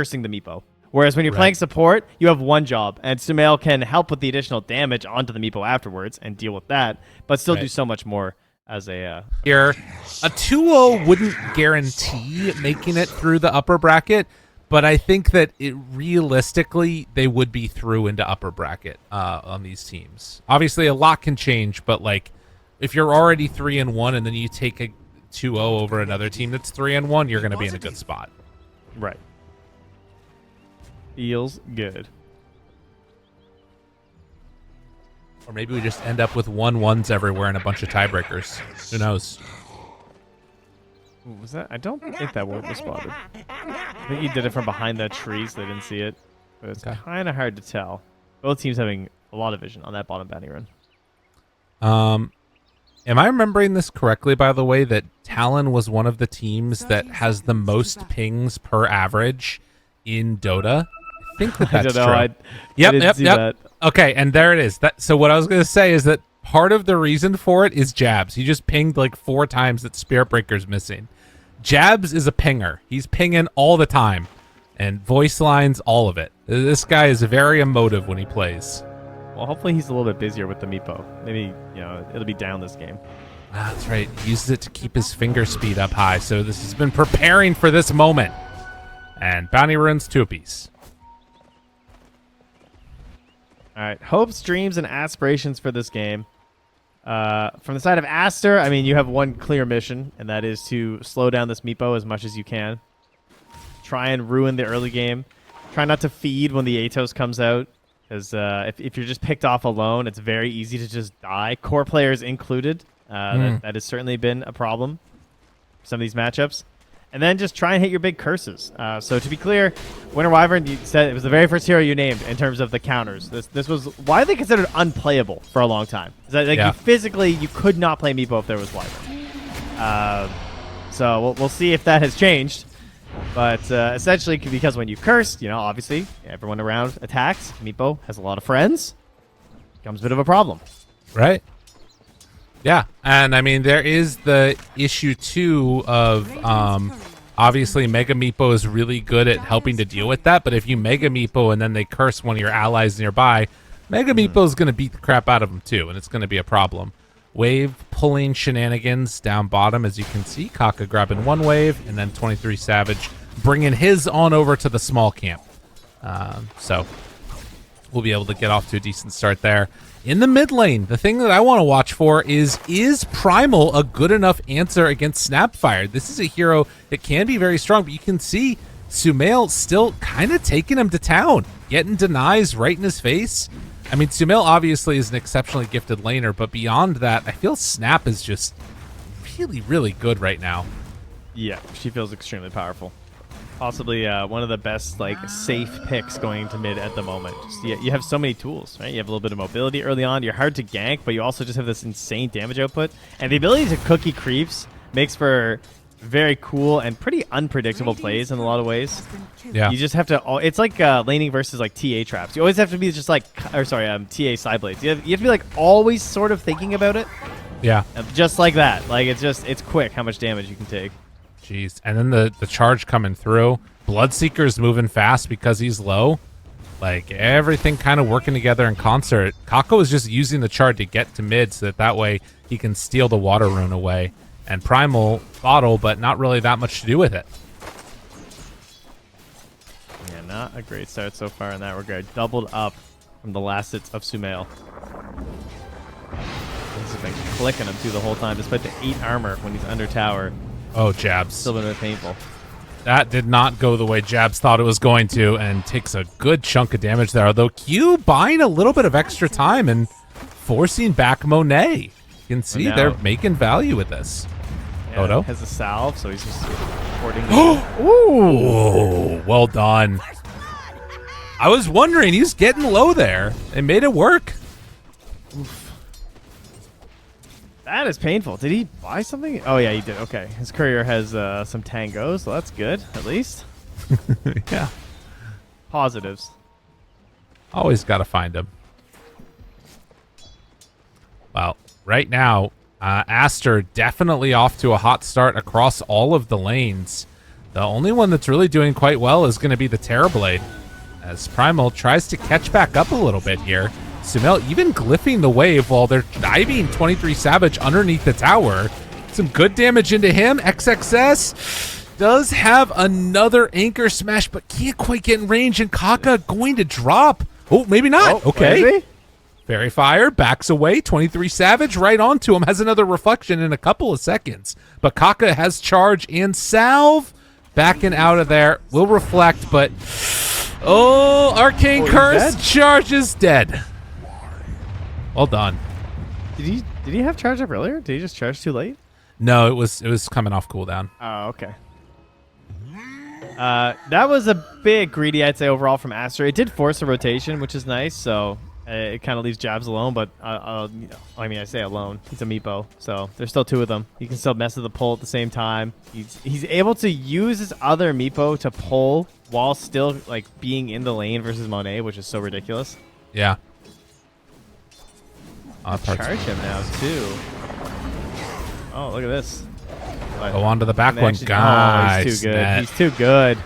cursing the Meepo. Whereas when you're playing support, you have one job, and Sumail can help with the additional damage onto the Meepo afterwards and deal with that, but still do so much more as a... Here, a 2-0 wouldn't guarantee making it through the upper bracket, but I think that realistically, they would be through into upper bracket on these teams. Obviously, a lot can change, but like, if you're already 3-1 and then you take a 2-0 over another team that's 3-1, you're going to be in a good spot. Right. Feels good. Or maybe we just end up with 1-1s everywhere and a bunch of tiebreakers. Who knows? Ooh, was that? I don't think that word was spotted. I think he did it from behind that tree, so they didn't see it. But it's kind of hard to tell. Both teams having a lot of vision on that bottom bounty run. Am I remembering this correctly, by the way, that Talon was one of the teams that has the most pings per average in Dota? I think that's true. I didn't see that. Okay, and there it is. So what I was going to say is that part of the reason for it is Jabs. He just pinged like 4 times that Spirit Breaker's missing. Jabs is a pinger. He's pinging all the time. And voice lines, all of it. This guy is very emotive when he plays. Well, hopefully he's a little bit busier with the Meepo. Maybe, it'll be down this game. That's right. He uses it to keep his finger speed up high. So this has been preparing for this moment. And bounty runs 2 apiece. All right. Hopes, dreams, and aspirations for this game. From the side of Aster, I mean, you have one clear mission, and that is to slow down this Meepo as much as you can. Try and ruin the early game. Try not to feed when the Atos comes out, because if you're just picked off alone, it's very easy to just die. Core players included. That has certainly been a problem for some of these matchups. And then just try and hit your big curses. So to be clear, Winter Wyvern, you said it was the very first hero you named in terms of the counters. This was widely considered unplayable for a long time. Is that, you could not play Meepo if there was Wyvern. So we'll see if that has changed. But essentially, because when you curse, obviously everyone around attacks. Meepo has a lot of friends. Becomes a bit of a problem. Right. Yeah, and I mean, there is the issue, too, of obviously Mega Meepo is really good at helping to deal with that, but if you Mega Meepo and then they curse one of your allies nearby, Mega Meepo is going to beat the crap out of them, too, and it's going to be a problem. Wave pulling shenanigans down bottom, as you can see. Kaka grabbing one wave, and then 23 Savage bringing his on over to the small camp. So we'll be able to get off to a decent start there. In the mid lane, the thing that I want to watch for is Primal a good enough answer against Snapfire? This is a hero that can be very strong, but you can see Sumail still kind of taking him to town, getting denies right in his face. I mean, Sumail obviously is an exceptionally gifted laner, but beyond that, I feel Snap is just really, really good right now. Yeah, she feels extremely powerful. Possibly one of the best safe picks going to mid at the moment. Just, you have so many tools, right? You have a little bit of mobility early on. You're hard to gank, but you also just have this insane damage output. And the ability to cookie creeps makes for very cool and pretty unpredictable plays in a lot of ways. Yeah. You just have to... It's like laning versus TA traps. You always have to be just TA side blades. You have to be always sort of thinking about it. Yeah. Just like that. It's quick how much damage you can take. Jeez. And then the charge coming through. Bloodseeker's moving fast because he's low. Everything kind of working together in concert. Kako is just using the charge to get to mid so that way he can steal the water rune away. And Primal bottle, but not really that much to do with it. Yeah, not a great start so far in that regard. Doubled up from the last hits of Sumail. He's been clicking him through the whole time, despite the 8 armor when he's under tower. Oh, Jabs. Still been a bit painful. That did not go the way Jabs thought it was going to, and takes a good chunk of damage there. Although Q buying a little bit of extra time and forcing back Monet. You can see they're making value with this. Yeah, Odo has a salve, so he's just supporting. Ooh, well done. I was wondering, he's getting low there. They made it work. Oof. That is painful. Did he buy something? Oh, yeah, he did. Okay. His courier has some tangos, so that's good, at least. Yeah. Positives. Always got to find them. Well, right now, Aster definitely off to a hot start across all of the lanes. The only one that's really doing quite well is going to be the Terrorblade, as Primal tries to catch back up a little bit here. Sumail even glyphing the wave while they're diving 23 Savage underneath the tower. Some good damage into him. XXS does have another Anchor Smash, but can't quite get in range, and Kaka going to drop. Oh, maybe not. Okay. Fairy Fire backs away. 23 Savage right onto him. Has another reflection in a couple of seconds. But Kaka has charge and salve. Backing out of there. Will reflect, but... Oh, Arcane Curse. Charge is dead. Well done. Did he have charge up earlier? Did he just charge too late? No, it was coming off cooldown. Oh, okay. That was a bit greedy, I'd say, overall from Aster. It did force a rotation, which is nice, so it kind of leaves Jabs alone, but I mean, I say alone. He's a Meepo, so there's still two of them. He can still mess with the pull at the same time. He's able to use his other Meepo to pull while still like being in the lane versus Monet, which is so ridiculous. Yeah. Charge him now, too. Oh, look at this. Go on to the back one, guys. He's too good. He's too good.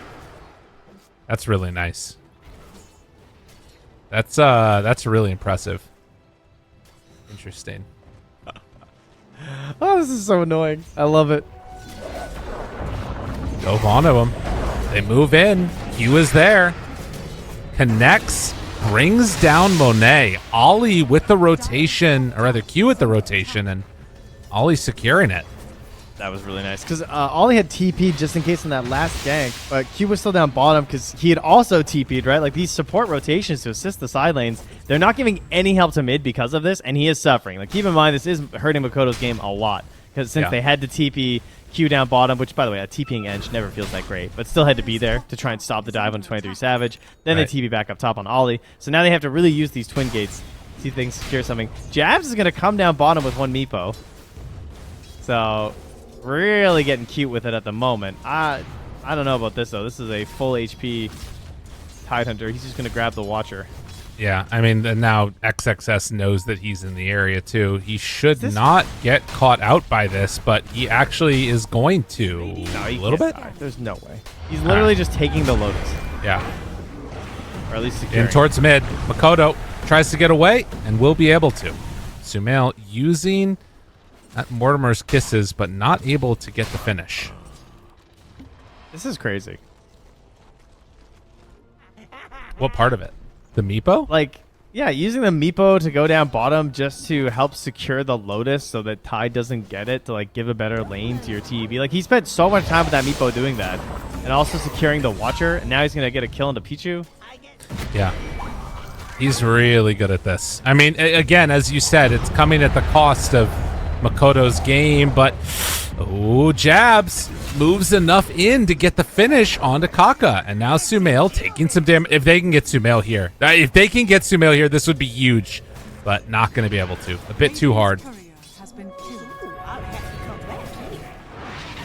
That's really nice. That's really impressive. Interesting. Oh, this is so annoying. I love it. Go on to him. They move in. Q is there. Connects. Brings down Monet. Ollie with the rotation, or rather Q with the rotation, and Ollie securing it. That was really nice because Ollie had TP'd just in case in that last gank, but Q was still down bottom because he had also TP'd, right? Like these support rotations to assist the side lanes, they're not giving any help to mid because of this, and he is suffering. Like keep in mind, this is hurting Makoto's game a lot because since they had to TP Q down bottom, which by the way, a TPing Ench never feels that great, but still had to be there to try and stop the dive on 23 Savage. Then they TP back up top on Ollie. So now they have to really use these twin gates, see if they can secure something. Jabs is going to come down bottom with one Meepo. So really getting cute with it at the moment. I don't know about this though. This is a full HP Tidehunter. He's just going to grab the Watcher. Yeah, I mean, and now XXS knows that he's in the area too. He should not get caught out by this, but he actually is going to. No, a little bit. There's no way. He's literally just taking the Lotus. Yeah. Or at least securing. In towards mid. Makoto tries to get away and will be able to. Sumail using Mortimer's Kisses, but not able to get the finish. This is crazy. What part of it? The Meepo? Like, yeah, using the Meepo to go down bottom just to help secure the Lotus so that Tide doesn't get it to like give a better lane to your TEB. Like he spent so much time with that Meepo doing that, and also securing the Watcher. And now he's gonna get a kill into Pichu. Yeah, he's really good at this. I mean, again, as you said, it's coming at the cost of Makoto's game, but Jabs moves enough in to get the finish onto Kaka, and now Sumail taking some damage. If they can get Sumail here, this would be huge, but not going to be able to. A bit too hard.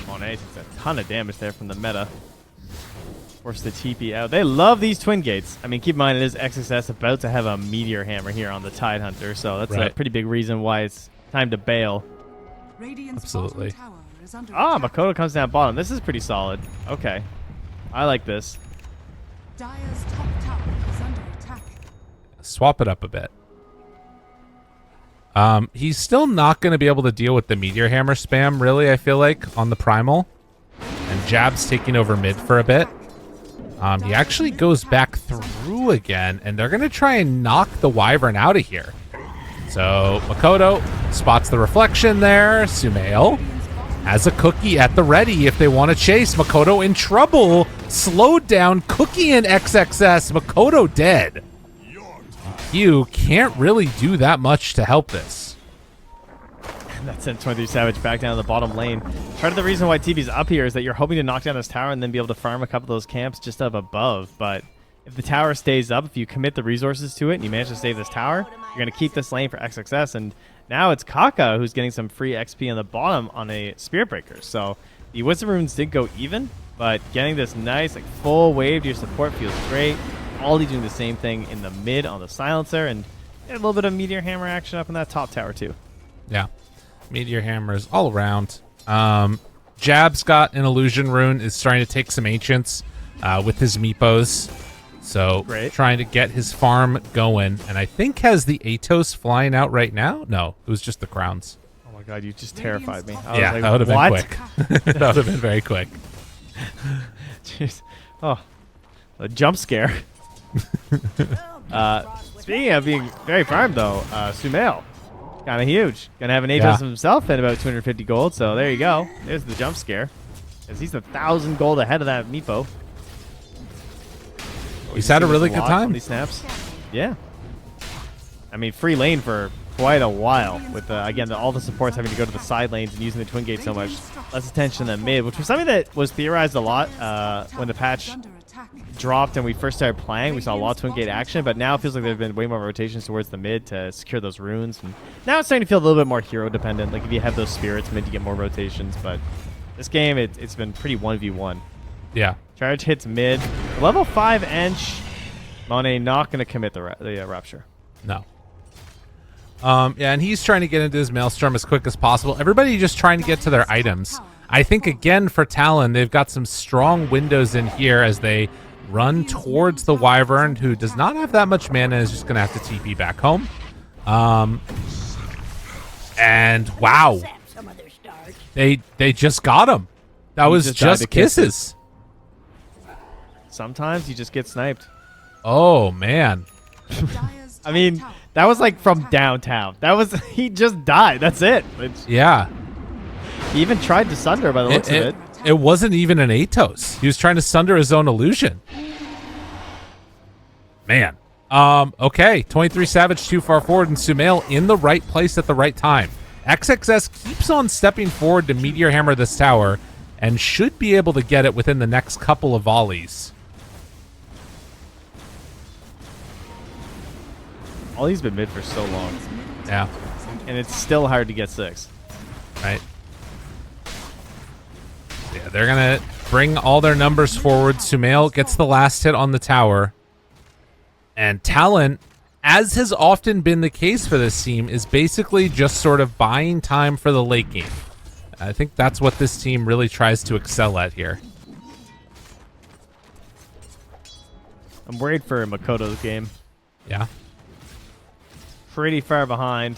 Monet takes a ton of damage there from the meta. Force the TP out. They love these twin gates. I mean, keep in mind it is XSS about to have a Meteor Hammer here on the Tidehunter, so that's a pretty big reason why it's time to bail. Absolutely. Makoto comes down bottom. This is pretty solid. Okay. I like this. Dire's top tower is under attack. Swap it up a bit. He's still not going to be able to deal with the Meteor Hammer spam, really, I feel like, on the Primal. And Jab's taking over mid for a bit. He actually goes back through again, and they're going to try and knock the Wyvern out of here. So Makoto spots the reflection there. Sumail has a Cookie at the ready if they want to chase. Makoto in trouble. Slowed down. Cookie and XXS. Makoto dead. You can't really do that much to help this. That sent 23 Savage back down to the bottom lane. Part of the reason why TB's up here is that you're hoping to knock down this tower and then be able to farm a couple of those camps just up above. But if the tower stays up, if you commit the resources to it and you manage to save this tower, you're going to keep this lane for XXS. And now it's Kaka who's getting some free XP on the bottom on a Spirit Breaker. So the Wisdom Runes did go even, but getting this nice like full wave to your support feels great. Ollie doing the same thing in the mid on the Silencer, and a little bit of Meteor Hammer action up in that top tower too. Yeah. Meteor Hammers all around. Jab's got an illusion rune, is trying to take some ancients with his Meepos. So Great. trying to get his farm going. And I think has the Atos flying out right now? No, it was just the crowns. Oh my god, you just terrified me. Yeah, like, that would have been what? quick. That would have been very quick. Jeez. Oh, a jump scare. Speaking of being very farmed, though, Sumail, kind of huge. Gonna have an Atos himself and about 250 gold. So there you go. There's the jump scare. As he's 1,000 gold ahead of that Meepo. He's had a really good time. These snaps. Yeah. I mean, free lane for quite a while with, again, all the supports having to go to the side lanes and using the twin gate so much. Less attention than mid, which was something that was theorized a lot when the patch dropped and we first started playing. We saw a lot of twin gate action, but now it feels like there have been way more rotations towards the mid to secure those runes. And now it's starting to feel a little bit more hero dependent. Like if you have those spirits mid, you get more rotations. But this game, it's been pretty 1v1. Yeah. Charge hits mid. Level 5 Ench. Monet not going to commit the Rupture. No. Yeah, and he's trying to get into his Maelstrom as quick as possible. Everybody just trying to get to their items. I think, again, for Talon, they've got some strong windows in here as they run towards the Wyvern, who does not have that much mana, is just going to have to TP back home. And, wow. They just got him. That was just kisses. Sometimes you just get sniped. Oh, man. I mean, that was like from downtown. That was, he just died. That's it. Yeah. He even tried to sunder by the looks of it. It wasn't even an Atos. He was trying to sunder his own illusion. Man. Okay. 23 Savage too far forward, and Sumail in the right place at the right time. XXS keeps on stepping forward to Meteor Hammer this tower and should be able to get it within the next couple of volleys. Ollie's been mid for so long. Yeah. And it's still hard to get 6. Right. Yeah, they're going to bring all their numbers forward. Sumail gets the last hit on the tower. And Talon, as has often been the case for this team, is basically just sort of buying time for the late game. I think that's what this team really tries to excel at here. I'm worried for Makoto's game. Yeah. Pretty far behind.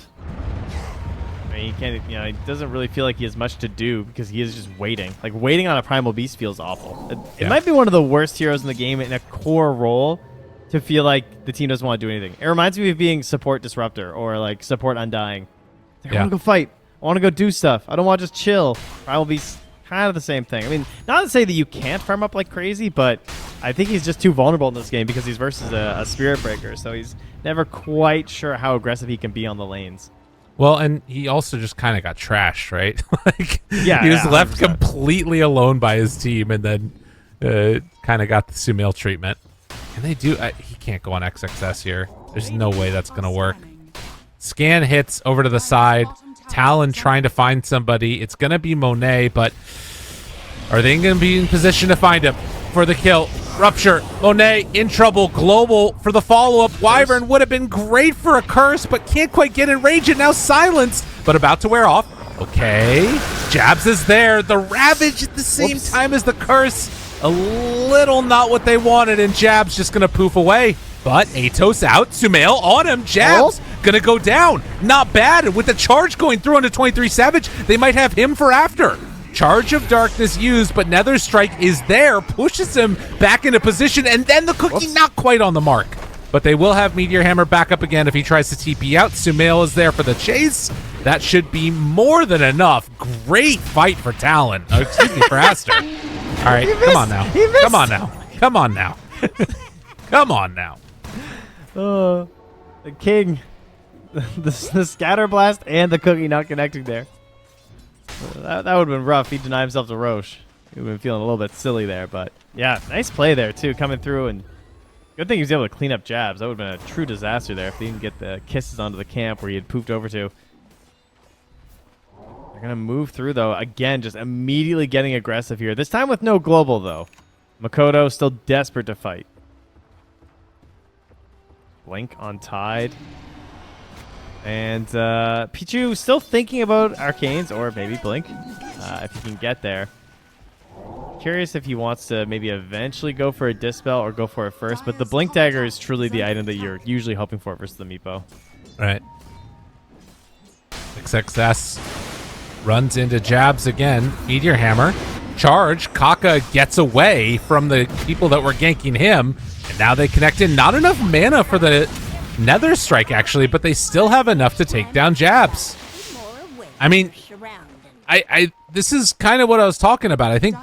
I mean, he can't, he doesn't really feel like he has much to do because he is just waiting. Like, waiting on a Primal Beast feels awful. It might be one of the worst heroes in the game in a core role to feel like the team doesn't want to do anything. It reminds me of being support Disruptor or, like, support Undying. I want to go fight. I want to go do stuff. I don't want to just chill. Primal Beast, kind of the same thing. I mean, not to say that you can't farm up like crazy, but I think he's just too vulnerable in this game because he's versus a Spirit Breaker, so he's never quite sure how aggressive he can be on the lanes. Well, and he also just kind of got trashed, right? Like, yeah, he was left 100%. completely alone by his team, and then kind of got the Sumail treatment. And they do. He can't go on XXS here. There's no way that's going to work. Scan hits over to the side. Talon trying to find somebody. It's going to be Monet, but are they going to be in position to find him for the kill? Rupture. Monet in trouble. Global for the follow-up. Wyvern would have been great for a curse, but can't quite get in range, and now silence, but about to wear off. Okay. Jabs is there. The Ravage at the same time as the curse. A little not what they wanted, and Jab's just going to poof away. But Atos out. Sumail on him. Jab's going to go down. Not bad. With the charge going through onto 23 Savage, they might have him for after. Charge of Darkness used, but Nether Strike is there. Pushes him back into position, and then the cookie not quite on the mark. But they will have Meteor Hammer back up again if he tries to TP out. Sumail is there for the chase. That should be more than enough. Great fight for Talon. Excuse me, for Aster. All right, come on now. Come on now. Come on now. Come on now. The king. The scatter blast and the cookie not connecting there. That would have been rough. He denied himself to Roche. He would have been feeling a little bit silly there, but yeah, nice play there too, coming through, and good thing he was able to clean up Jabs. That would have been a true disaster there if they didn't get the kisses onto the camp where he had poofed over to. They're gonna move through though. Again, just immediately getting aggressive here. This time with no global though. Makoto still desperate to fight. Blink on Tide. And Pichu still thinking about Arcanes or maybe Blink. if he can get there. Curious if he wants to maybe eventually go for a Dispel or go for it first, but the Blink Dagger is truly the item that you're usually hoping for versus the Meepo. Right. XXS runs into jabs again. Meteor Hammer. Charge. Kaka gets away from the people that were ganking him, and now they connect in. Not enough mana for the Nether Strike, actually, but they still have enough to take down jabs. I mean, this is kind of what I was talking about. I think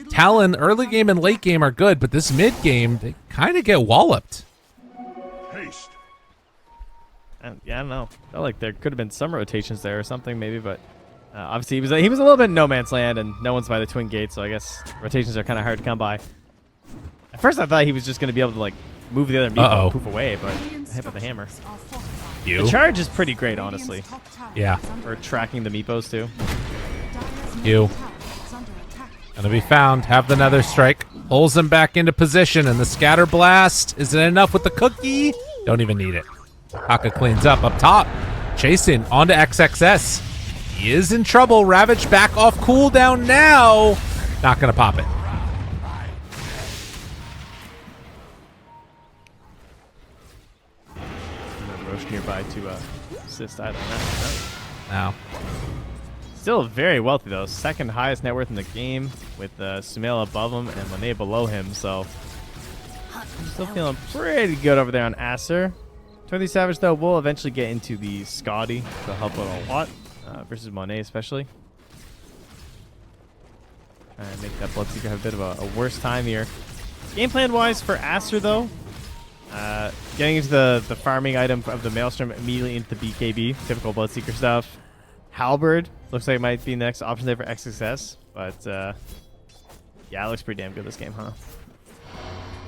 Talon early game and late game are good, but this mid game, they kind of get walloped. Haste. Yeah, I don't know. I felt like there could have been some rotations there or something maybe, but obviously he was a little bit in no man's land, and no one's by the Twin Gates, so I guess rotations are kind of hard to come by. At first I thought he was just going to be able to like move the other Meepo and poof away, but hit with the hammer. The charge is pretty great, honestly. Yeah. For tracking the Meepos too. Gonna be found. Have the Nether Strike. Pulls him back into position, and the Scatter Blast. Is it enough with the cookie? Don't even need it. Kaka cleans up top. Chasing onto XXS. He is in trouble. Ravage back off cooldown now. Not gonna pop it. Roche nearby to assist either. No. Now. Still very wealthy though. Second highest net worth in the game with Sumail above him and Monet below him. So I'm still feeling pretty good over there on Aster. 20 Savage though will eventually get into the Scotty. That'll help out a lot versus Monet especially. Trying to make that Bloodseeker have a bit of a worse time here. Game plan wise for Aster though. Getting into the farming item of the Maelstrom immediately into the BKB. Typical Bloodseeker stuff. Halberd looks like it might be the next option there for XXS, but yeah, it looks pretty damn good this game, huh?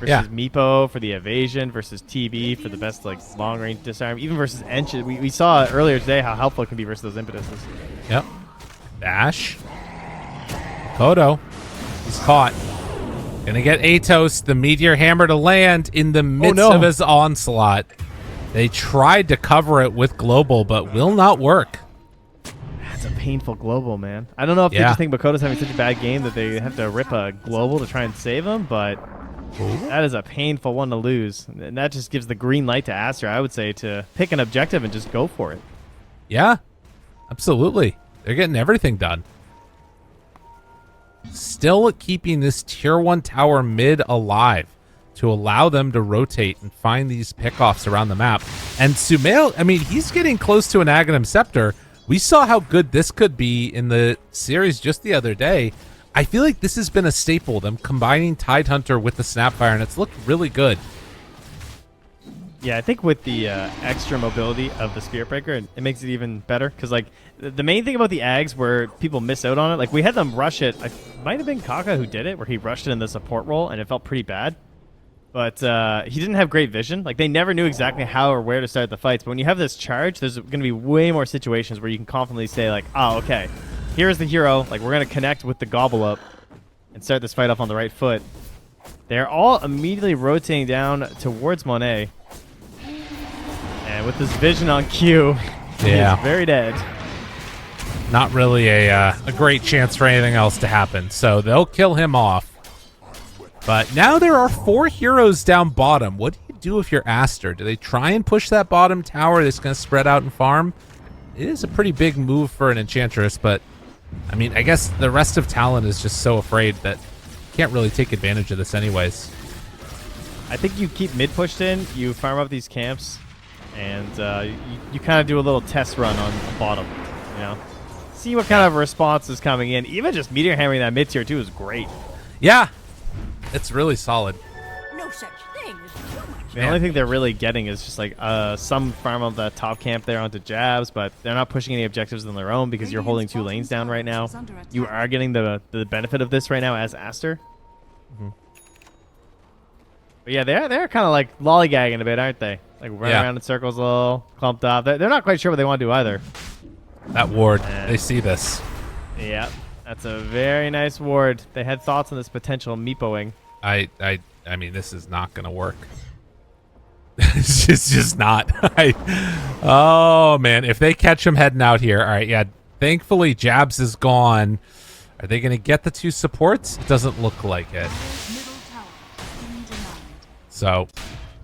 Versus Meepo for the evasion, versus TB for the best like long range disarm, even versus Enchant. We saw earlier today how helpful it can be versus those impetuses. Yep. Dash. Kodo. He's caught. Gonna get Atos, the Meteor Hammer to land in the midst of his onslaught. They tried to cover it with Global, but will not work. That's a painful Global, man. I don't know if they just think Makoto's having such a bad game that they have to rip a Global to try and save him, but that is a painful one to lose. And that just gives the green light to Aster, I would say, to pick an objective and just go for it. Yeah, absolutely. They're getting everything done. Still keeping this tier 1 tower mid alive to allow them to rotate and find these pickoffs around the map. And Sumail, I mean, he's getting close to an Aghanim Scepter. We saw how good this could be in the series just the other day. I feel like this has been a staple, them combining Tidehunter with the Snapfire, and it's looked really good. Yeah, I think with the extra mobility of the Spirit Breaker, it makes it even better. Because, like, the main thing about the Ags where people miss out on it, like, we had them rush it. It might have been Kaka who did it, where he rushed it in the support role, and it felt pretty bad. But he didn't have great vision. Like, they never knew exactly how or where to start the fights. But when you have this charge, there's going to be way more situations where you can confidently say, like, oh, okay, here's the hero. Like, we're going to connect with the Gobble Up and start this fight off on the right foot. They're all immediately rotating down towards Monet. And with this vision on Q, he is very dead. Not really a great chance for anything else to happen. So they'll kill him off. But now there are 4 heroes down bottom. What do you do if you're Aster? Do they try and push that bottom tower that's going to spread out and farm? It is a pretty big move for an Enchantress, but I mean, I guess the rest of Talon is just so afraid that you can't really take advantage of this anyways. I think you keep mid pushed in, you farm up these camps, and you kind of do a little test run on the bottom, you know? See what kind of response is coming in. Even just Meteor Hammering that mid tier 2 is great. Yeah, it's really solid. No such thing as too much. The only thing they're really getting is just like some farm of the top camp there onto jabs, but they're not pushing any objectives on their own because you're holding 2 lanes down right now. You are getting the benefit of this right now as Aster. Mm-hmm. But yeah, they're kind of like lollygagging a bit, aren't they? Like running around in circles a little, clumped up. They're not quite sure what they want to do either. That ward, they see this. Yeah, that's a very nice ward. They had thoughts on this potential Meepoing. I mean, this is not going to work. It's just not. Oh, man. If they catch him heading out here. All right, yeah. Thankfully, Jabs is gone. Are they going to get the 2 supports? It doesn't look like it. Middle tower has been denied. So,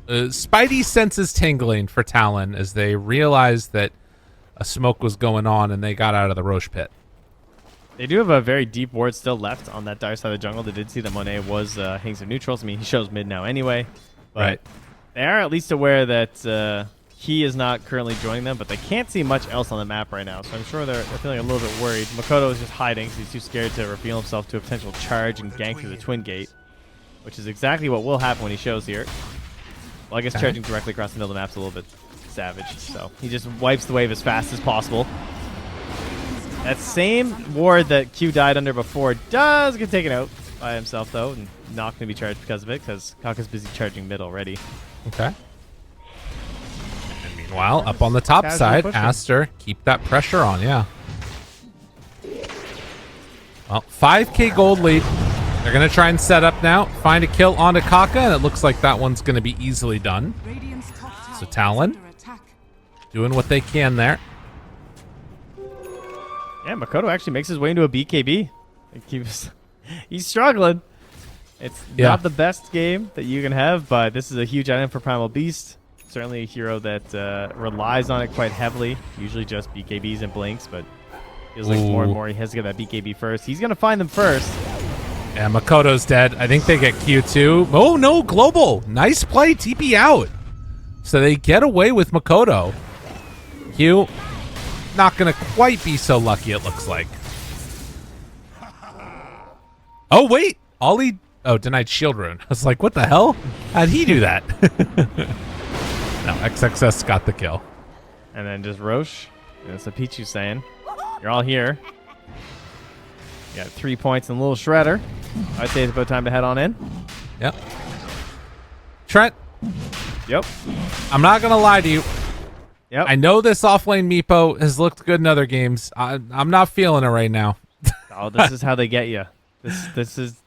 Spidey senses tingling for Talon as they realize that a smoke was going on and they got out of the Roche pit. They do have a very deep ward still left on that dire side of the jungle. They did see that Monet was hitting some neutrals. I mean, he shows mid now anyway. But Right. they are at least aware that he is not currently joining them, but they can't see much else on the map right now. So I'm sure they're feeling a little bit worried. Makoto is just hiding because he's too scared to reveal himself to a potential charge and gank through the twin gate, which is exactly what will happen when he shows here. Well, I guess charging directly across the middle of the map's a little bit savage. So he just wipes the wave as fast as possible. That same ward that Q died under before does get taken out by himself, though, and not going to be charged because of it, because Kaka's busy charging mid already. Okay. And meanwhile, up on the top Casual side, pushing. Aster, keep that pressure on, yeah. Well, 5k gold lead. They're going to try and set up now, find a kill onto Kaka, and it looks like that one's going to be easily done. Radiant's top tower So is Talon under attack. doing what they can there. Yeah, Makoto actually makes his way into a BKB. He's struggling. It's Yeah. not the best game that you can have, but this is a huge item for Primal Beast. Certainly a hero that relies on it quite heavily. Usually just BKBs and blinks, but feels like more and Ooh. more he has to get that BKB first. He's going to find them first. Yeah, Makoto's dead. I think they get Q2. Oh, no, Global. Nice play, TP out. So they get away with Makoto. Q, not going to quite be so lucky, it looks like. Oh, wait. Ollie. Oh, denied shield rune. I was like, what the hell? How'd he do that? No, XXS got the kill. And then just Roche. And it's a Pichu saying, you're all here. You got 3 points and a little shredder. I'd say it's about time to head on in. Yep. Trent, Yep. I'm not going to lie to you. Yep. I know this offlane Meepo has looked good in other games. I'm not feeling it right now. Oh, this is how they get you. This is.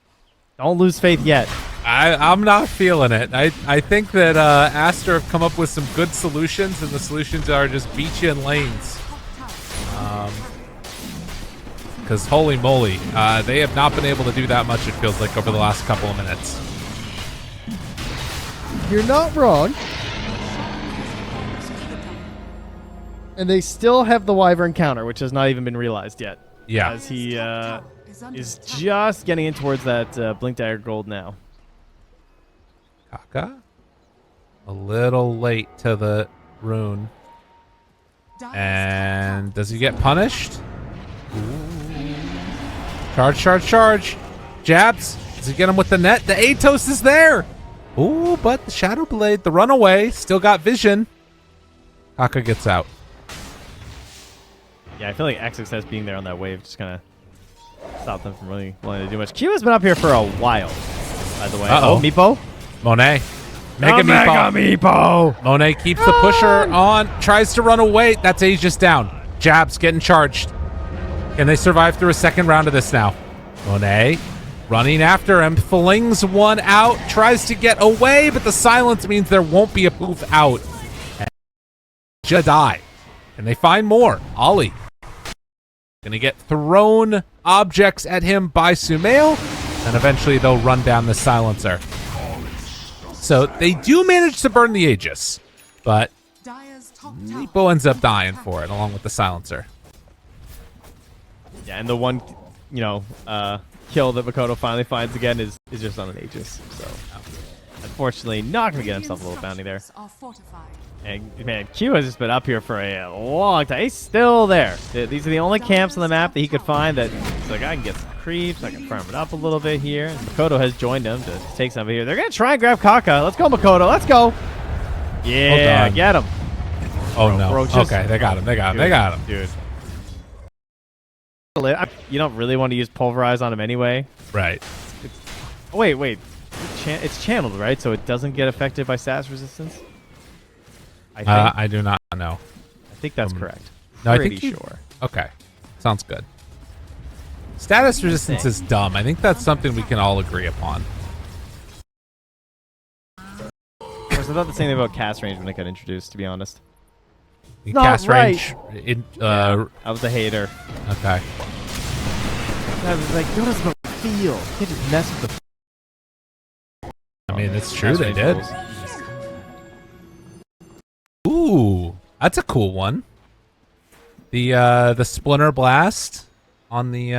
Don't lose faith yet. I'm not feeling it. I think that Aster have come up with some good solutions, and the solutions are just beat you in lanes. Because holy moly, they have not been able to do that much, it feels like, over the last couple of minutes. You're not wrong. And they still have the Wyvern counter, which has not even been realized yet. Yeah. As he Is under is attack. just getting in towards that Blink Dagger gold now. Kaka? A little late to the rune. Dire's And does he get punished? Charge, charge, charge. Jabs. Does he get him with the net? The Atos is there. Ooh, but the Shadow Blade, the runaway, still got vision. Kaka gets out. Yeah, I feel like XXS being there on that wave just kind of stopped them from really wanting to do much. Q has been up here for a while, by the way. Uh-oh. Oh, Meepo? Monet. Mega Meepo. Meepo! Monet keeps the pusher on, tries to run away. That's Aegis down. Jabs getting charged. Can they survive through a second round of this now? Monet running after him, flings one out, tries to get away, but the silence means there won't be a poof out. And Jedi. And they find more. Ollie. Gonna get thrown objects at him by Sumail, and eventually they'll run down the silencer. So they do manage to burn the Aegis, but Dire's top tower Meepo ends up is under dying attack. for it, along with the silencer. Yeah, and the one, kill that Makoto finally finds again is just on an Aegis. So, unfortunately, not going to get himself a little bounty there. Structures are fortified. And, man, Q has just been up here for a long time. He's still there. These are the only camps on the map that he could find that he's like, I can get some creeps, I can farm it up a little bit here. And Makoto has joined him to take some of here. They're going to try and grab Kaka. Let's go, Makoto. Let's go. Yeah, done. get him. Oh no. Roaches. Okay, they got him. They got him. They got him. Dude. You don't really want to use Pulverize on him anyway. Right. Oh, wait. It's channeled, right? So it doesn't get affected by status resistance? I do not know. I think that's correct. No, I Pretty think you- sure. Okay. Sounds good. Status resistance is dumb. I think that's something we can all agree upon. Of course, I thought the same thing about cast range when it got introduced, to be honest. The Not cast right. range. I was a hater. Okay. I was like, go to the field. You can't just mess with the. I mean, it's true That's they really did. cool. Ooh, that's a cool one. The Splinter Blast on the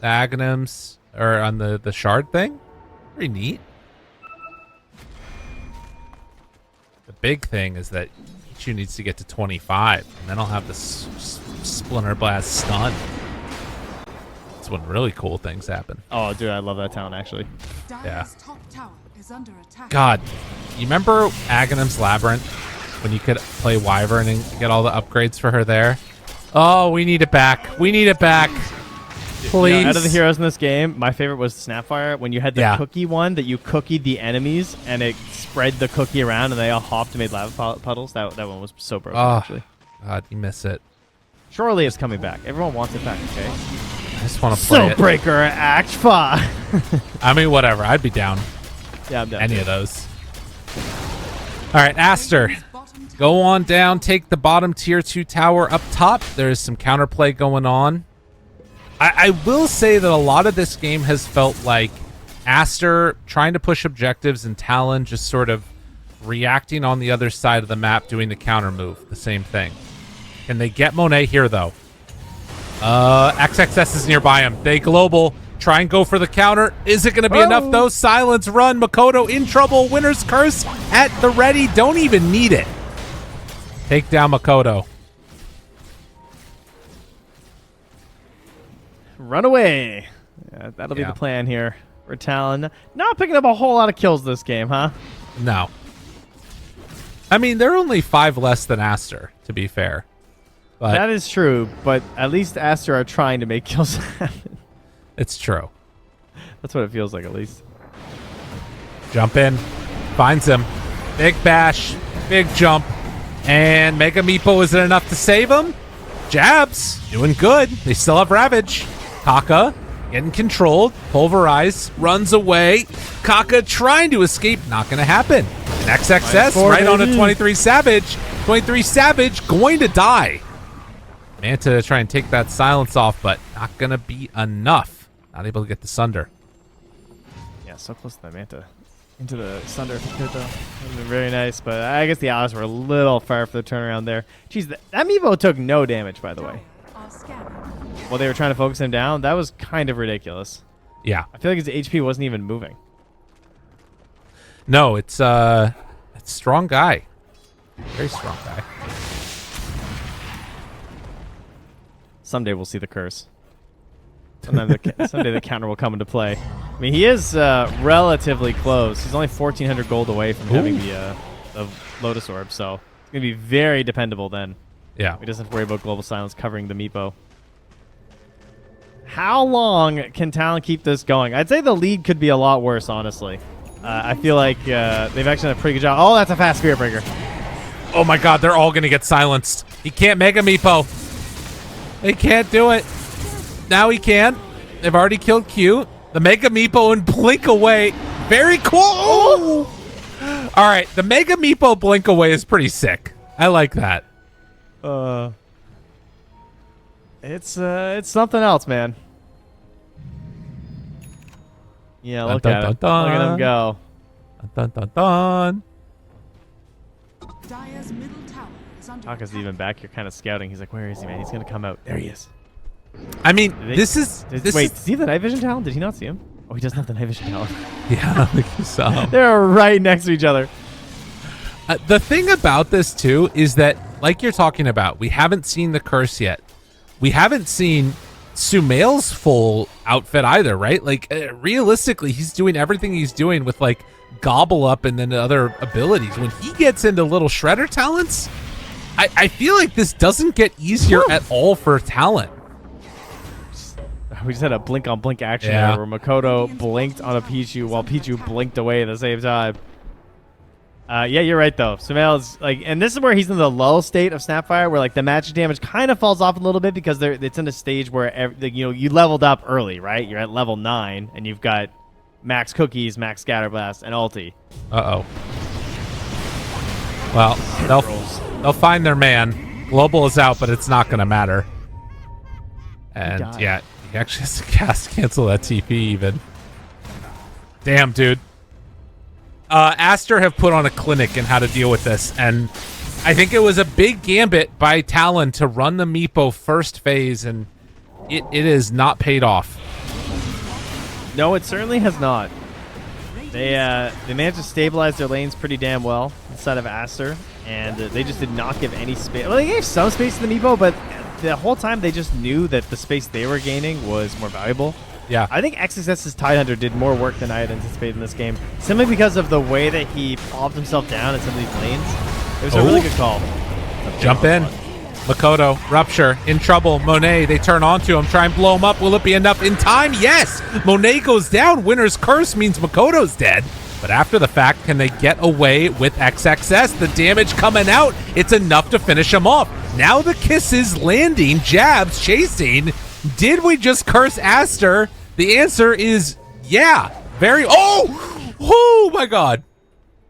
Aghanims, or on the shard thing. Pretty neat. The big thing is that Ichu needs to get to 25, and then I'll have the Splinter Blast stun. That's when really cool things happen. Oh, dude, I love that town actually. Dire's top tower is under attack. God, you remember Aghanim's Labyrinth when you could play Wyvern and get all the upgrades for her there? Oh, we need it back. We need it back. Please. Out of the heroes in this game, my favorite was Snapfire when you had the cookie one that you cookied the enemies and it spread the cookie around and they all hopped and made lava puddles. That one was so broken, Oh, actually. God, you miss it. Surely it's coming back. Everyone wants it back, okay? I just want to play it. Breaker Act 5. I mean, whatever. I'd be down. Yeah, I'm down. Any of those. All right, Aster. Go on down. Take the bottom tier 2 tower up top. There is some counterplay going on. I will say that a lot of this game has felt like Aster trying to push objectives and Talon just sort of reacting on the other side of the map, doing the counter move. The same thing. Can they get Monet here, though? XXS is nearby him. They global. Try and go for the counter. Is it going to be enough, though? Silence, run. Makoto in trouble. Winner's Curse at the ready. Don't even need it. Take down Makoto. Run away. Yeah, that'll be the plan here for Talon. Not picking up a whole lot of kills this game, huh? No. I mean, they're only 5 less than Aster, to be fair. But that is true, but at least Aster are trying to make kills happen. It's true. That's what it feels like, at least. Jump in. Finds him. Big bash. Big jump. And Mega Meepo, is it enough to save him? Jabs. Doing good. They still have Ravage. Kaka getting controlled. Pulverize. Runs away. Kaka trying to escape. Not going to happen. And XXS right on a 23 Savage. 23 Savage going to die. Manta to try and take that silence off, but not going to be enough. Not able to get the Sunder. Yeah, so close to the Manta. Into the Sunder if he could, though. That would have been very nice, but I guess the odds were a little far for the turnaround there. Jeez, that Meepo took no damage, by the way. While they were trying to focus him down, that was kind of ridiculous. Yeah. I feel like his HP wasn't even moving. No, it's a strong guy. Very strong guy. Someday we'll see the curse. Someday the counter will come into play. I mean, he is relatively close. He's only 1,400 gold away from having the Lotus Orb, so it's going to be very dependable then. Yeah. He doesn't have to worry about Global Silence covering the Meepo. How long can Talon keep this going? I'd say the lead could be a lot worse, honestly. I feel like they've actually done a pretty good job. Oh, that's a fast Spirit Breaker. Oh my god, they're all going to get silenced. He can't Mega Meepo. They can't do it. Now he can. They've already killed Q. The Mega Meepo and blink away. Very cool. Oh! All right, the Mega Meepo blink away is pretty sick. I like that. It's something else, man. Yeah, look at him. Look at him go. Dun, dun, dun. Dire's middle tower is under Kaka's attack. even back here kind of scouting. He's like, where is he, man? He's going to come out. There he is. I mean, this is... Wait, is, does he have the night vision talent? Did he not see him? Oh, he doesn't have the night vision talent. Yeah, I don't think you saw him. They're right next to each other. The thing about this, too, is that, like you're talking about, we haven't seen the curse yet. We haven't seen Sumail's full outfit either, right? Like, realistically, he's doing everything he's doing with, like, Gobble Up and then other abilities. When he gets into little Shredder talents, I feel like this doesn't get easier at all for Talon. We just had a blink on blink action there where Makoto blinked on a Pichu while Pichu blinked away at the same time. Yeah, you're right though. Sumail's like, and this is where he's in the lull state of Snapfire, where like the magic damage kind of falls off a little bit because it's in a stage where you leveled up early, right? You're at level 9 and you've got max cookies, max scatterblast, and ulti. Uh-oh. Well, they'll find their man. Global is out, but it's not going to matter. And yeah, He actually has to cast cancel that TP even. Damn, dude. Aster have put on a clinic in how to deal with this, and I think it was a big gambit by Talon to run the Meepo first phase, and it is not paid off. No, it certainly has not. They managed to stabilize their lanes pretty damn well inside of Aster, and they just did not give any space. Well, they gave some space to the Meepo, but the whole time they just knew that the space they were gaining was more valuable. Yeah. I think XXS's Tidehunter did more work than I had anticipated in this game, simply because of the way that he popped himself down in some of these lanes. It was a really good call. Jump in. Makoto, Rupture, in trouble. Monet, they turn onto him, try and blow him up. Will it be enough in time? Yes! Monet goes down. Winner's Curse means Makoto's dead. But after the fact, can they get away with XXS? The damage coming out, it's enough to finish him off. Now the kisses landing, jabs chasing. Did we just curse Aster? The answer is yeah. Very. Oh my God.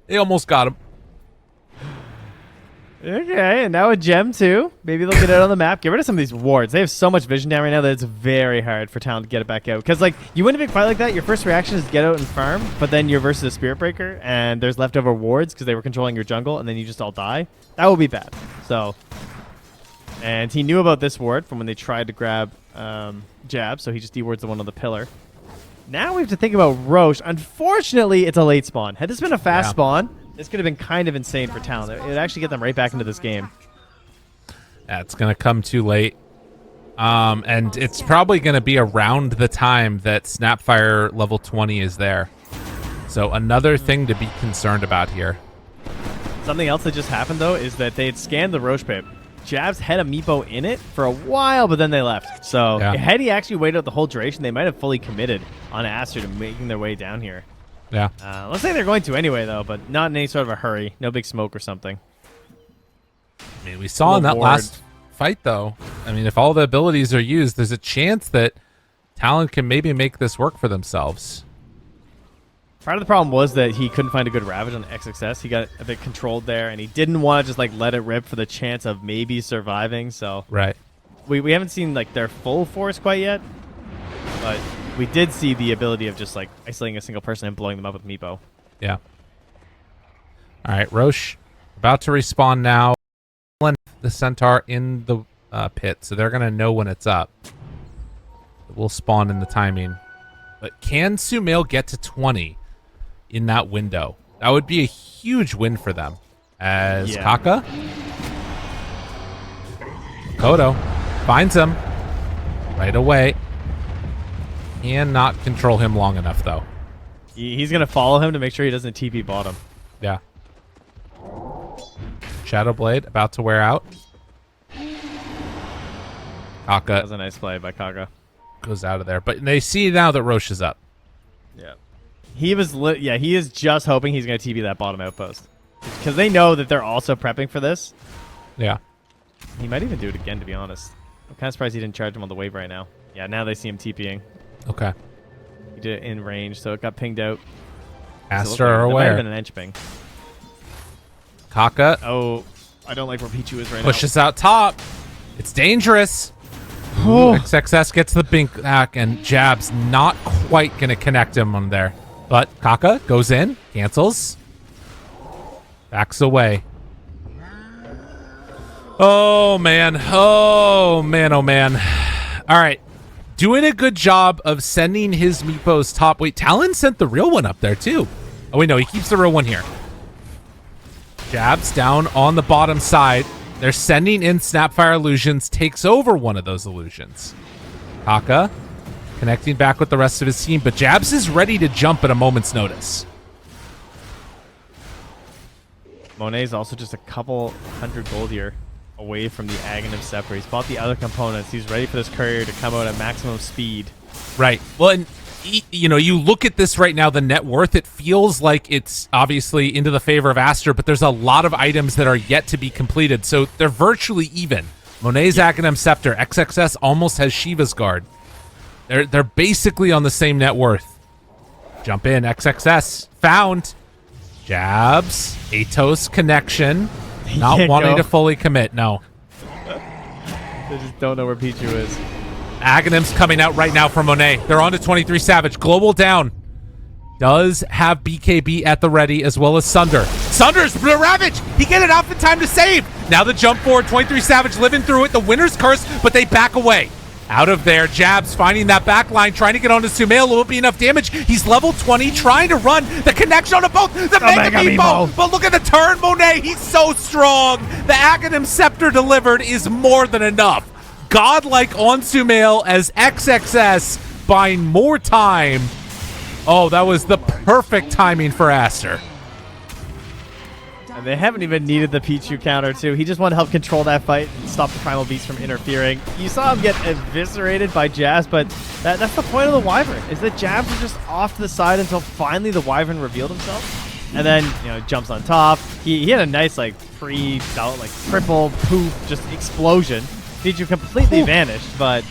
They almost got him. Okay, and now a gem too. Maybe they'll get it on the map. Get rid of some of these wards. They have so much vision down right now that it's very hard for Talon to get it back out. Because, like, you win a big fight like that, your first reaction is get out and farm, but then you're versus a Spirit Breaker, and there's leftover wards because they were controlling your jungle, and then you just all die. That would be bad. So, and he knew about this ward from when they tried to grab Jab, so he just dewards the one on the pillar. Now we have to think about Roche. Unfortunately, it's a late spawn. Had this been a fast spawn, this could have been kind of insane for Talon. It would actually get them right back into this game. Yeah, it's going to come too late. And it's probably going to be around the time that Snapfire level 20 is there. So another thing to be concerned about here. Something else that just happened, though, is that they had scanned the Roche pip. Jabs had a Meepo in it for a while, but then they left. So had he actually waited out the whole duration, they might have fully committed on Aster to making their way down here. Yeah. Let's say they're going to anyway, though, but not in any sort of a hurry. No big smoke or something. I mean, we saw in that last fight, though. I mean, if all the abilities are used, there's a chance that Talon can maybe make this work for themselves. Part of the problem was that he couldn't find a good Ravage on XXS. He got a bit controlled there, and he didn't want to just like let it rip for the chance of maybe surviving. So right, we haven't seen like their full force quite yet, but we did see the ability of just like isolating a single person and blowing them up with Meepo. Yeah. All right, Roche about to respawn now. The Centaur in the pit, so they're gonna know when it's up. It will spawn in the timing. But can Sumail get to 20 in that window? That would be a huge win for them. As Kaka, Kodo finds him right away. Cannot control him long enough, though. He's going to follow him to make sure he doesn't TP bottom. Yeah. Shadow Blade about to wear out. Kaka. That was a nice play by Kaka. Goes out of there. But they see now that Roche is up. Yeah. He is just hoping he's going to TP that bottom outpost. Because they know that they're also prepping for this. Yeah. He might even do it again, to be honest. I'm kind of surprised he didn't charge him on the wave right now. Yeah, now they see him TPing. Okay. He did it in range, so it got pinged out. Aster are aware. That might have been an ench ping. Kaka. Oh, I don't like where Pichu is right pushes out top. It's dangerous. XXS gets the bink back, and Jab's not quite going to connect him on there. But Kaka goes in, cancels, backs away. Oh, man. Oh, man. Oh, man. All right. Doing a good job of sending his Meepos top. Wait, Talon sent the real one up there, too. Oh, wait, no. He keeps the real one here. Jabs down on the bottom side. They're sending in Snapfire illusions, takes over one of those illusions. Kaka connecting back with the rest of his team, but Jabs is ready to jump at a moment's notice. Monet's also just a couple hundred gold here away from the Aghanim Scepter. He's bought the other components. He's ready for this courier to come out at maximum speed. Right. Well, and you know, you look at this right now, the net worth, it feels like it's obviously into the favor of Aster, but there's a lot of items that are yet to be completed, so they're virtually even. Monet's Aghanim Scepter, XXS almost has Shiva's Guard. They're basically on the same net worth. Jump in, XXS found. Jabs, Atos connection, not wanting to fully commit. No. They just don't know where Pichu is. Aghanim's coming out right now from Monet. They're on to 23 Savage. Global down. Does have BKB at the ready as well as Sunder. Sunder's the Ravage. He get it off in time to save. Now the jump forward. 23 Savage living through it. The winner's curse, but they back away. Out of there, Jabs finding that back line, trying to get onto Sumail. Will it be enough damage? He's level 20, trying to run the connection onto both. The Mega Meepo. But look at the turn, Monet. He's so strong. The Aghanim Scepter delivered is more than enough. Godlike on Sumail as XXS buying more time. Oh, that was the perfect timing for Aster. And they haven't even needed the Pichu counter, too. He just wanted to help control that fight and stop the Primal Beast from interfering. You saw him get eviscerated by Jabs, but that's the point of the Wyvern, is that Jabs was just off to the side until finally the Wyvern revealed himself. And then, jumps on top. He had a nice, triple poof, just explosion. Pichu completely vanished, but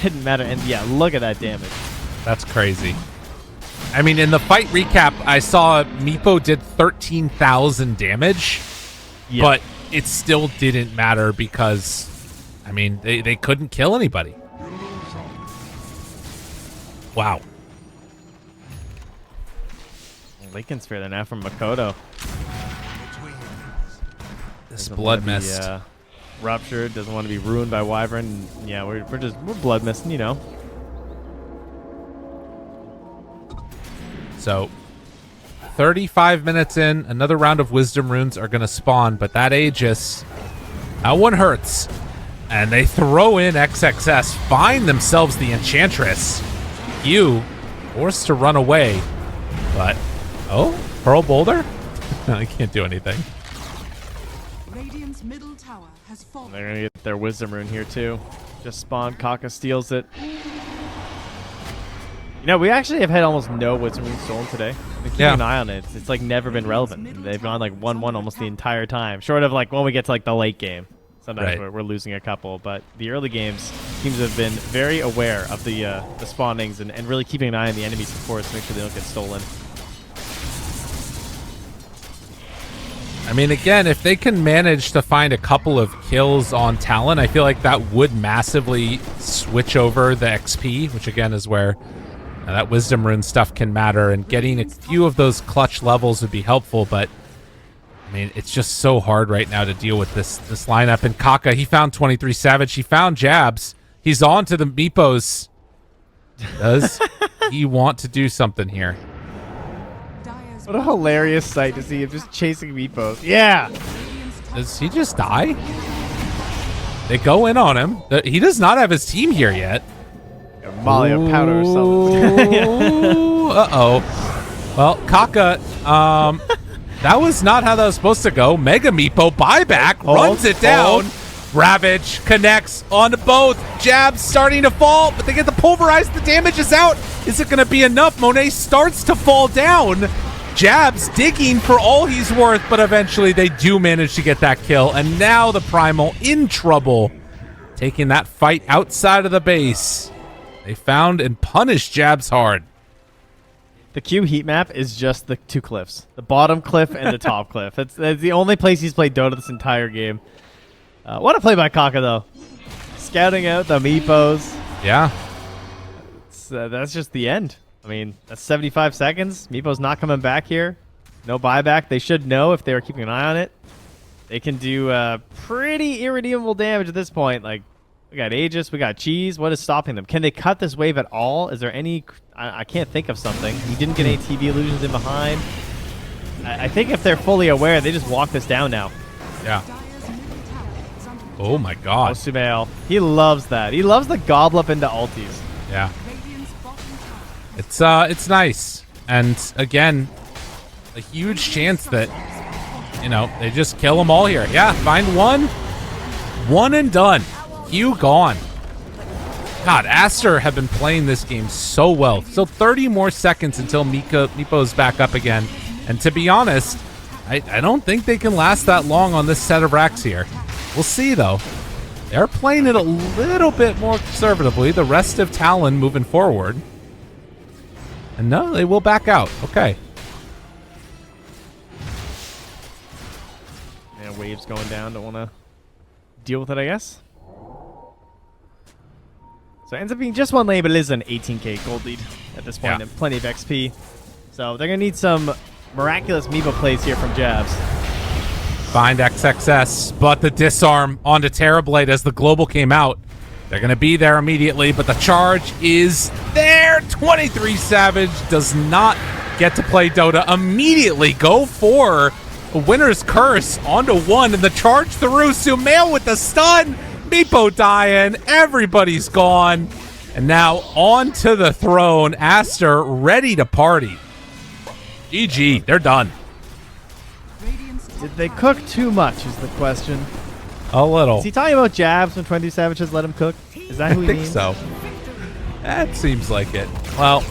didn't matter. And yeah, look at that damage. That's crazy. I mean, in the fight recap, I saw Meepo did 13,000 damage, but it still didn't matter because, I mean, they couldn't kill anybody. Wow. Lincoln Sphere there now from Makoto. This blood mist. Ruptured, doesn't want to be ruined by Wyvern. Yeah, we're blood misting, So, 35 minutes in, another round of Wisdom Runes are going to spawn, but that Aegis, that one hurts. And they throw in XXS, find themselves the Enchantress. Q, forced to run away, but, oh, Pearl Boulder? I can't do anything. Radiant's middle tower has fallen. They're going to get their Wisdom Rune here, too. Just spawned, Kaka steals it. We actually have had almost no Wisdom Rune stolen today. I've been keeping an eye on it. It's never been relevant. They've gone 1-1 almost the entire time. Short of when we get to the late game. Sometimes we're losing a couple, but the early games, teams have been very aware of the spawnings and really keeping an eye on the enemy supports to make sure they don't get stolen. I mean, again, if they can manage to find a couple of kills on Talon, I feel like that would massively switch over the XP, which again is where that Wisdom Rune stuff can matter, and getting a few of those clutch levels would be helpful, but I mean, it's just so hard right now to deal with this lineup. And Kaka, he found 23 Savage, he found Jabs, he's on to the Meepos. Does he want to do something here? What a hilarious sight to see him just chasing Meepos. Yeah! Does he just die? They go in on him. He does not have his team here yet. Molly or powder or something. Uh-oh. Well, Kaka, that was not how that was supposed to go. Mega Meepo buyback, runs it down. Ravage connects onto both. Jabs starting to fall, but they get the pulverize. The damage is out. Is it going to be enough? Monet starts to fall down. Jabs digging for all he's worth, but eventually they do manage to get that kill. And now the Primal in trouble, taking that fight outside of the base. They found and punished Jabs hard. The Q heat map is just the two cliffs. The bottom cliff and the top cliff. That's the only place he's played Dota this entire game. What a play by Kaka, though. Scouting out the Meepos. Yeah. That's just the end. I mean, that's 75 seconds. Meepo's not coming back here. No buyback. They should know if they were keeping an eye on it. They can do pretty irredeemable damage at this point. We got Aegis, we got Cheese. What is stopping them? Can they cut this wave at all? Is there any... I can't think of something. He didn't get any TV illusions in behind. I think if they're fully aware, they just walk this down now. Yeah. Oh my god. Sumail. He loves that. He loves the gobble up into ultis. Yeah. It's nice. And again, a huge chance that, they just kill them all here. Yeah, find one. One and done. Q gone. God, Aster have been playing this game so well. So 30 more seconds until Meepo's back up again. And to be honest, I don't think they can last that long on this set of racks here. We'll see, though. They're playing it a little bit more conservatively. The rest of Talon moving forward. And no, they will back out. Okay. Yeah, waves going down. Don't want to deal with it, I guess. So it ends up being just one lane, but it is an 18k gold lead at this point Yeah. and plenty of XP. So they're going to need some miraculous Meepo plays here from Jabs. Find XXS, but the disarm onto Terrorblade as the global came out. They're going to be there immediately, but the charge is there. 23 Savage does not get to play Dota. Immediately go for a winner's curse onto one, and the charge through. Sumail with the stun. Meepo dying. Everybody's gone. And now on to the throne. Aster ready to party. GG. They're done. Radiant's top Did they tower cook too much is the question. A little. Is he talking about Jabs when 20 Savages let him cook? Is that who I he think means? so. That seems like it. Well,